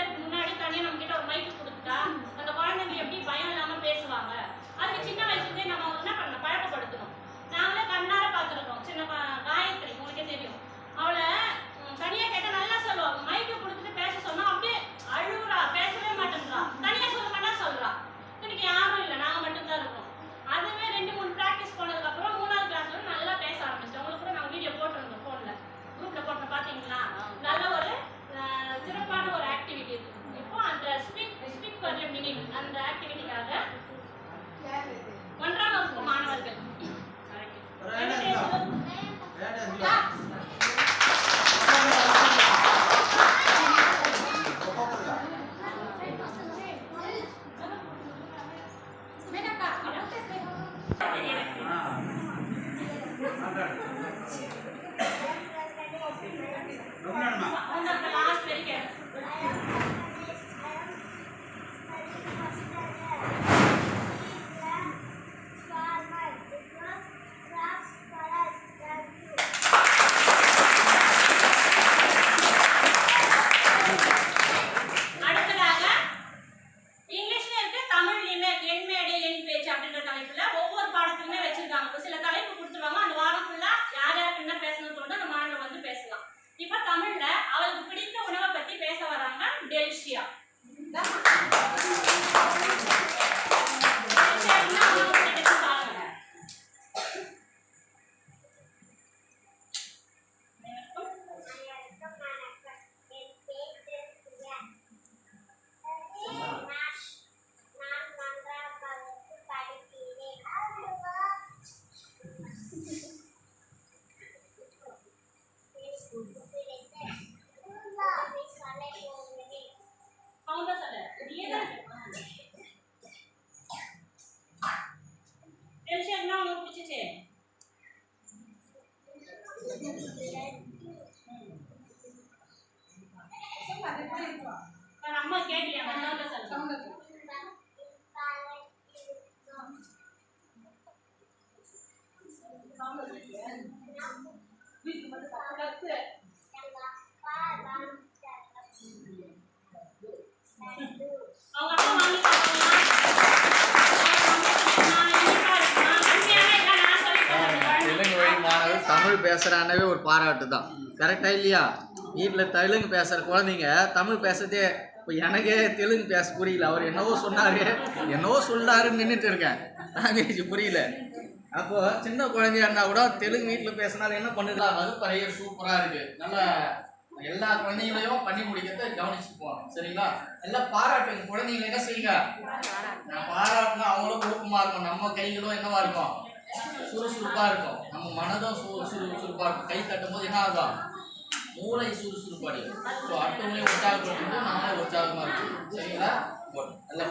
பேருக்கு முன்னாடி தனியாக நம்ம கிட்ட ஒரு மைக்கு கொடுத்துட்டா அந்த குழந்தைங்க எப்படி பயம் இல்லாம பேசுவாங்க. அதுக்கு சின்ன வயசுலேயே நம்ம என்ன பண்ணணும், பழக்கப்படுத்தணும். நாங்களே கண்ணார பார்த்துருக்கோம். சின்ன காயத்ரி உங்களுக்கே தெரியும், அவளை தனியா கேட்டால் நல்லா சொல்லுவாங்க. மைக்கு கொடுத்துட்டு பேச சொன்னா அப்படியே அழுகுறா, பேசவே மாட்டேன்றா. தனியா சொல்ல மாட்டா சொல்றா. இன்னைக்கு யாரும் இல்லை, நாங்கள் மட்டும்தான் இருக்கோம். அதுவே 2-3 ப்ராக்டிஸ் போனதுக்கு அப்புறம் 3ஆவது கிளாஸ்ல நல்லா பேச ஆரம்பிச்சிட்டோம். உங்களுக்கு கூட நாங்கள் வீடியோ போட்டிருந்தோம், ஃபோனில் குரூப்ல போட்டு பார்த்தீங்களா? நல்ல ஒரு சிறப்பான ஒரு ஆக்டிவிட்டி இருக்கு. இப்போ அந்த ஸ்பீக் ஃபார் எ மினிட் அந்த ஆக்டிவிட்டிக்காக 1ஆம் வகுப்பு மாணவர்கள் அம்மா கேட்கலையா? தமிழ் பேசுகிறானவே ஒரு பாராட்டு தான். கரெக்டாக இல்லையா? வீட்டில் தெலுங்கு பேசுகிற குழந்தைங்க தமிழ் பேசுறதே. இப்போ எனக்கே தெலுங்கு பேச புரியல. அவர் என்னவோ சொன்னார், என்னவோ சொல்லாருன்னு நின்றுட்டு இருக்கேன், லாங்குவேஜ் புரியல. அப்போ சின்ன குழந்தையா இருந்தால் கூட தெலுங்கு வீட்டில் பேசினாலும் என்ன பண்ணுறா, வகுப்பறையே சூப்பராக இருக்குது. நல்லா எல்லா குழந்தைங்களையும் பண்ணி முடிக்கிறத கவனிச்சுட்டு போகணும். சரிங்களா? எல்லாம் பாராட்டுங்க. குழந்தைங்களை என்ன செய்யுங்க, நான் பாராட்டினா அவங்களும் ஊக்கமாக இருக்கும். நம்ம கைகளும் என்னவா இருக்கும், சுறுசுறுப்பாக இருக்கும். நம்ம மனதும் சுறுசுறுப்பாக இருக்கும். கை தட்டும் போது என்ன ஆகும், மூளை சுறுசுறுப்பாடி. ஸோ அடுத்தவங்களையும் உற்சாகப்படுத்தும், நாமளும் உற்சாகமாக இருக்கும். சரிங்களா? நல்லா